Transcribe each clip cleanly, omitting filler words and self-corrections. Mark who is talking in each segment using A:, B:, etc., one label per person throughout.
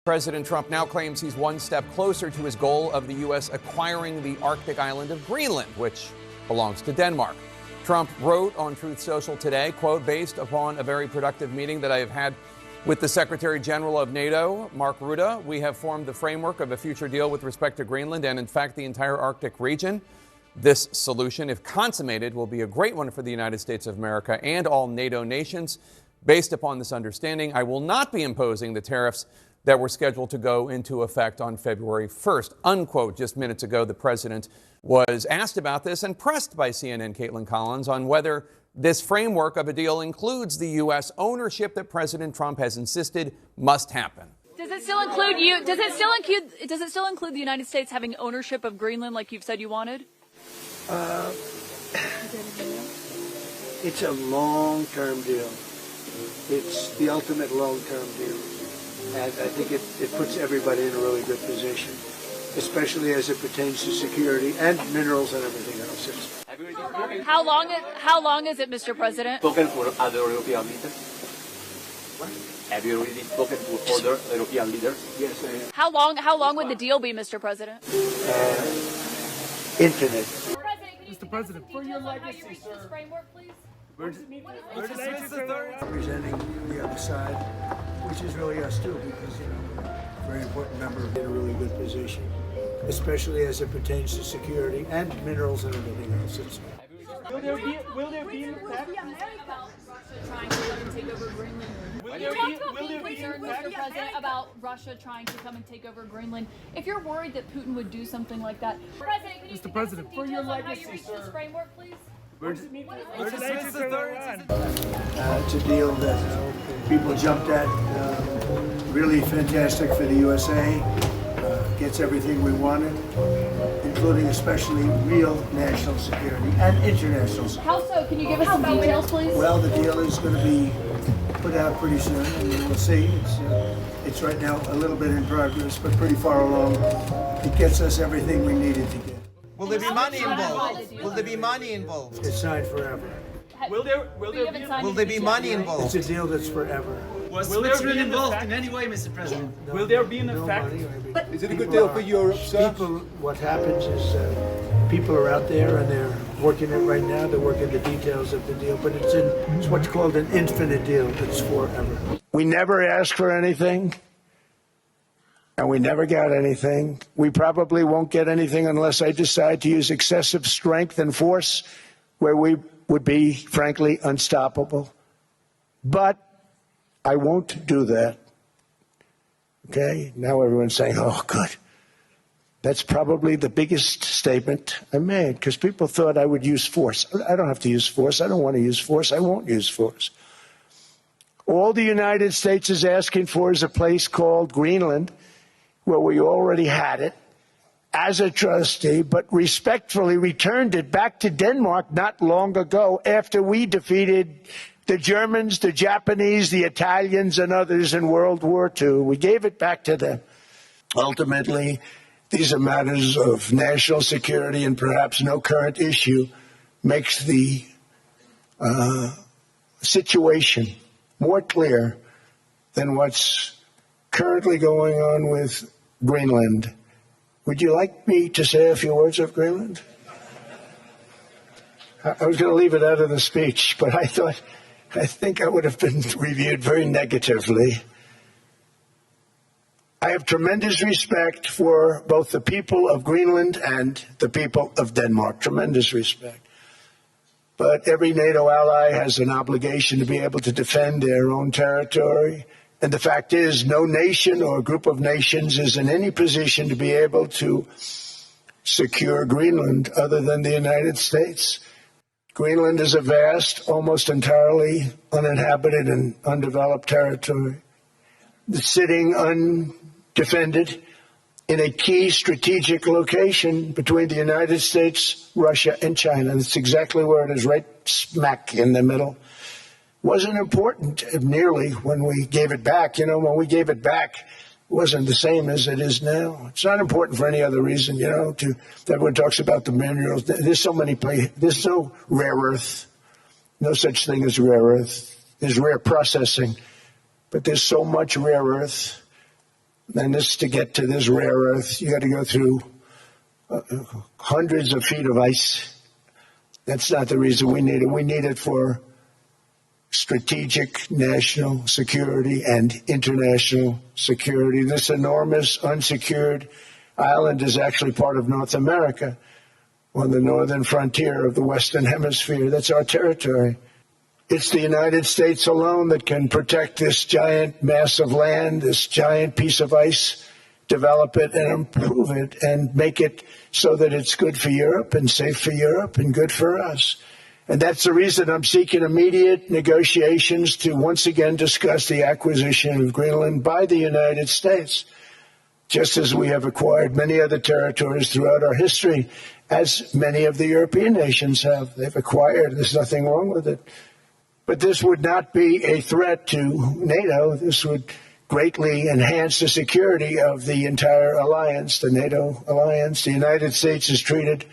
A: President Trump now claims he's one step closer to his goal of the U.S. acquiring the Arctic island of Greenland, which belongs to Denmark. Trump wrote on Truth Social today, quote, based upon a very productive meeting that I have had with the Secretary General of NATO, Mark Rutte, we have formed the framework of a future deal with respect to Greenland and, in fact, the entire Arctic region. This solution, if consummated, will be a great one for the United States of America and all NATO nations. Based upon this understanding, I will not be imposing the tariffs that were scheduled to go into effect on February 1st, unquote. Just minutes ago, the president was asked about this and pressed by CNN Caitlin Collins on whether this framework of a deal includes the U.S. ownership that President Trump has insisted must happen.
B: Does it still include you? Does it still include the United States having ownership of Greenland like you've said you wanted?
C: It's a long-term deal. It's the ultimate long-term deal. And I think it puts everybody in a really good position, especially as it pertains to security and minerals and everything else.
B: How long is it, Mr. President?
D: Spoken for other European leaders?
C: What?
D: Have you already spoken to other European leaders?
C: Yes, I have.
B: How long would the deal be, Mr. President?
C: Infinite.
B: Mr. President, for your legacy, sir. This framework, please?
C: Representing the other side, which is really us too, because, you know, a very important member in a really good position, especially as it pertains to security and minerals and everything else.
E: Will there be an effect?
B: Trying to come and take over Greenland. Will there be concerned, Mr. President, about Russia trying to come and take over Greenland? If you're worried that Putin would do something like that, President, can you
E: Mr. President,
B: for your legacy, sir. This framework, please?
E: It's
C: a deal that people jumped at. Really fantastic for the USA. Gets everything we wanted, including especially real national security and international security.
B: How so? Can you give us some details, please?
C: Well, the deal is going to be put out pretty soon, and we'll see. It's right now a little bit in progress, but pretty far along. It gets us everything we needed to get.
F: Will there be money involved? Will there be money involved?
C: It's signed forever.
E: Will
F: there be money involved?
C: It's a deal that's forever.
G: Was Switzerland involved in any way, Mr. President?
E: Will there be an effect?
C: Is it a good deal for Europe, sir? What happens is people are out there and they're working it right now. They're working the details of the deal, but it's what's called an infinite deal. It's forever. We never asked for anything, and we never got anything. We probably won't get anything unless I decide to use excessive strength and force where we would be, frankly, unstoppable. But I won't do that. Okay? Now everyone's saying, oh, good. That's probably the biggest statement I made, because people thought I would use force. I don't have to use force. I don't want to use force. I won't use force. All the United States is asking for is a place called Greenland, where we already had it as a trustee, but respectfully returned it back to Denmark not long ago after we defeated the Germans, the Japanese, the Italians, and others in World War II. We gave it back to them. Ultimately, these are matters of national security, and perhaps no current issue makes the situation more clear than what's currently going on with Greenland. Would you like me to say a few words of Greenland? I was going to leave it out of the speech, but I think I would have been reviewed very negatively. I have tremendous respect for both the people of Greenland and the people of Denmark, tremendous respect. But every NATO ally has an obligation to be able to defend their own territory. And the fact is, no nation or group of nations is in any position to be able to secure Greenland other than the United States. Greenland is a vast, almost entirely uninhabited and undeveloped territory, sitting undefended in a key strategic location between the United States, Russia, and China. That's exactly where it is, right smack in the middle. Wasn't important nearly when we gave it back. You know, when we gave it back, it wasn't the same as it is now. It's not important for any other reason, you know, everyone talks about the minerals. There's so many places. There's no rare earth, no such thing as rare earth. There's rare processing, but there's so much rare earth And this, to get to this rare earth, you got to go through hundreds of feet of ice. That's not the reason we need it. We need it for strategic national security and international security. This enormous unsecured island is actually part of North America on the northern frontier of the Western Hemisphere. That's our territory. It's the United States alone that can protect this giant mass of land, this giant piece of ice, develop it and improve it and make it so that it's good for Europe and safe for Europe and good for us. And that's the reason I'm seeking immediate negotiations to once again discuss the acquisition of Greenland by the United States, just as we have acquired many other territories throughout our history, as many of the European nations have. They've acquired. There's nothing wrong with it. But this would not be a threat to NATO. This would greatly enhance the security of the entire alliance, the NATO alliance. The United States is treated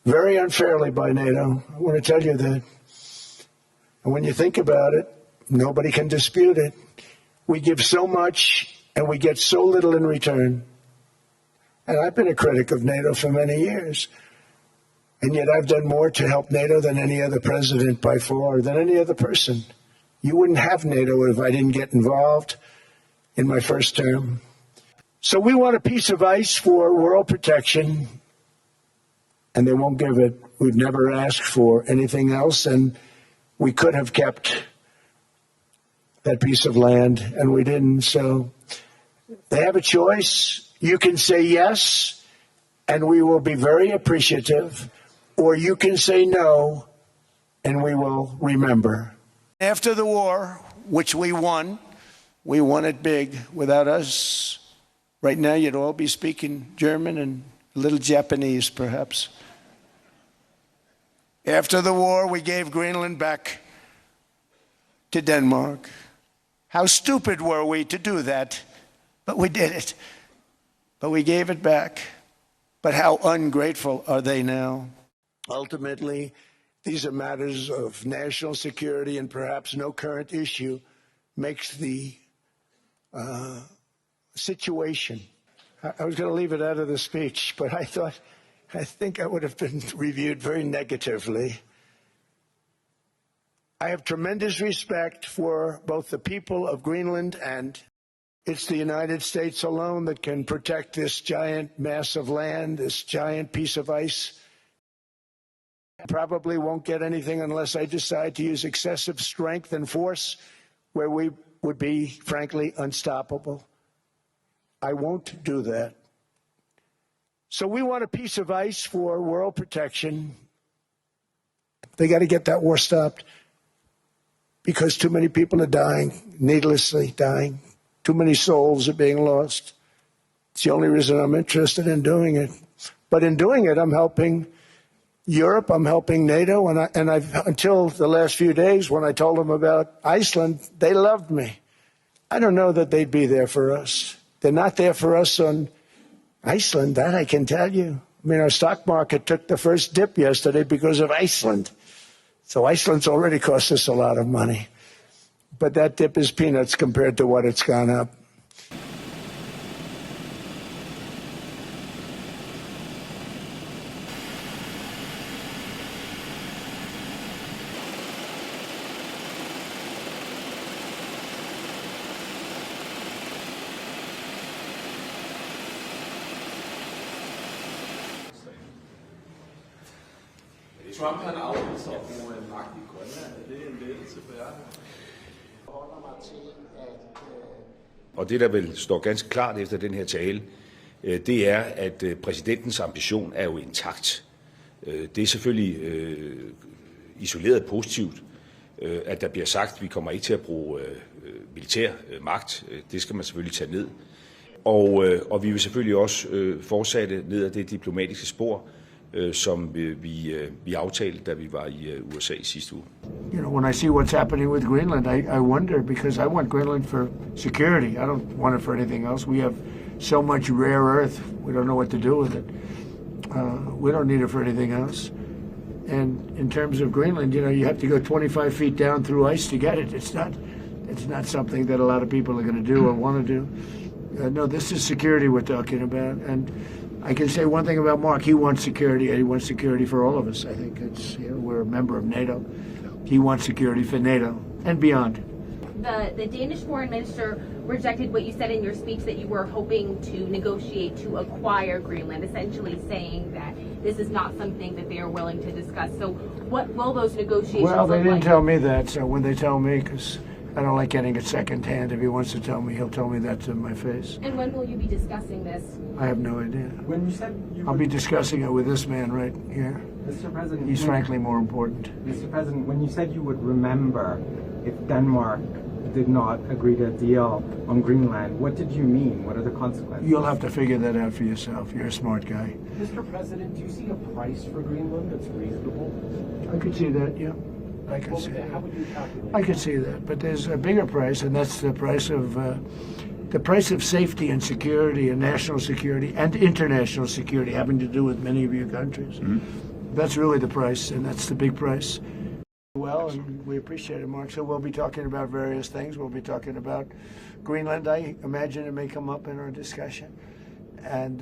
C: very unfairly by NATO. I want to tell you that. And when you think about it, nobody can dispute it. We give so much and we get so little in return. And I've been a critic of NATO for many years. And yet I've done more to help NATO than any other president by far, than any other person. You wouldn't have NATO if I didn't get involved in my first term. So we want a piece of ice for world protection, and they won't give it. We've never asked for anything else, and we could have kept that piece of land, and we didn't. So they have a choice. You can say yes, and we will be very appreciative, or you can say no, and we will remember. After the war, which we won it big. Without us, right now you'd all be speaking German and a little Japanese, perhaps. After the war, we gave Greenland back to Denmark. How stupid were we to do that? But we did it. But we gave it back. But how ungrateful are they now? Ultimately, these are matters of national security, and perhaps no current issue makes the situation. I was going to leave it out of the speech, but I think I would have been reviewed very negatively. I have tremendous respect for both the people of Greenland, and it's the United States alone that can protect this giant mass of land, this giant piece of ice. I probably won't get anything unless I decide to use excessive strength and force where we would be, frankly, unstoppable. I won't do that. So we want a piece of ice for world protection. They got to get that war stopped because too many people are dying, needlessly dying. Too many souls are being lost. It's the only reason I'm interested in doing it. But in doing it, I'm helping Europe, I'm helping NATO, and I've until the last few days when I told them about Iceland, they loved me. I don't know that they'd be there for us. They're not there for us on Iceland, that I can tell you. I mean, our stock market took the first dip yesterday because of Iceland. So Iceland's already cost us a lot of money. But that dip is peanuts compared to what it's gone up.
H: Trump han afviser at bruge magt i Grønland. Er det en lettelse for jer?
I: Og det, der vel står ganske klart efter den her tale, det er, at præsidentens ambition er jo intakt. Det er selvfølgelig isoleret positivt, at der bliver sagt, at vi kommer ikke til at bruge militær magt. Det skal man selvfølgelig tage ned. Og vi vil selvfølgelig også fortsætte ned ad det diplomatiske spor, som vi aftalte, da vi var i USA i sidste uge.
C: You know, when I see what's happening with Greenland, I wonder, because I want Greenland for security. I don't want it for anything else. We have so much rare earth, we don't know what to do with it. We don't need it for anything else. And in terms of Greenland, you know, you have to go 25 feet down through ice to get it. It's not something that a lot of people are going to do or want to do. No, this is security we're talking about. And I can say one thing about Mark. He wants security, and he wants security for all of us. I think we're a member of NATO. He wants security for NATO and beyond.
J: The Danish foreign minister rejected what you said in your speech that you were hoping to negotiate to acquire Greenland, essentially saying that this is not something that they are willing to discuss. So what will those negotiations
C: Well, they
J: look
C: didn't
J: like?
C: tell me that, so when they tell me, because I don't like getting it secondhand, if he wants to tell me, he'll tell me that to my face.
J: And when will you be discussing this?
C: I have no idea.
E: When you said
C: I'll be discussing it with this man right here.
E: Mr. President,
C: He's frankly more important.
E: Mr. President, when you said you would remember if Denmark did not agree to a deal on Greenland, what did you mean? What are the consequences?
C: You'll have to figure that out for yourself. You're a smart guy.
K: Mr. President, do you see a price for Greenland that's reasonable?
C: I could see that, yeah. I could see that.
K: How would you calculate?
C: I could see that, but there's a bigger price, and that's the price of safety and security and national security and international security, having to do with many of your countries. Mm-hmm. That's really the price, and that's the big price. Well, and we appreciate it, Mark. So we'll be talking about various things. We'll be talking about Greenland. I imagine it may come up in our discussion, and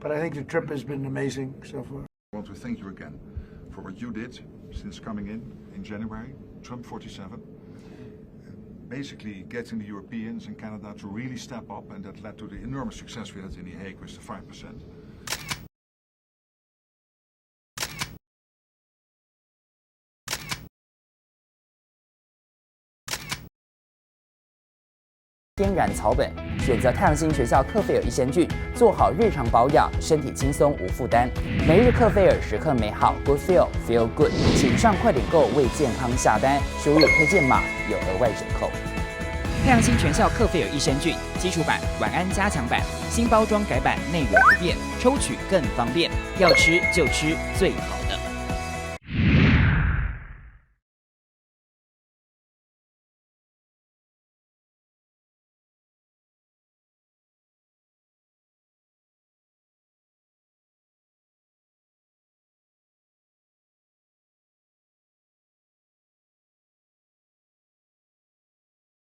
C: but I think the trip has been amazing so far.
L: I want to thank you again for what you did since coming in January, Trump 47, basically getting the Europeans and Canada to really step up, and that led to the enormous success we had in The Hague with the 5%.
M: 天然草本，选择太阳星学校克菲尔益生菌，做好日常保养，身体轻松无负担。每日克菲尔，时刻美好 ，Good Feel Good， 请上快点购为健康下单，输入推荐码有额外折扣。太阳星全效克菲尔益生菌基础版、晚安加强版，新包装改版，内容不变，抽取更方便，要吃就吃最好的。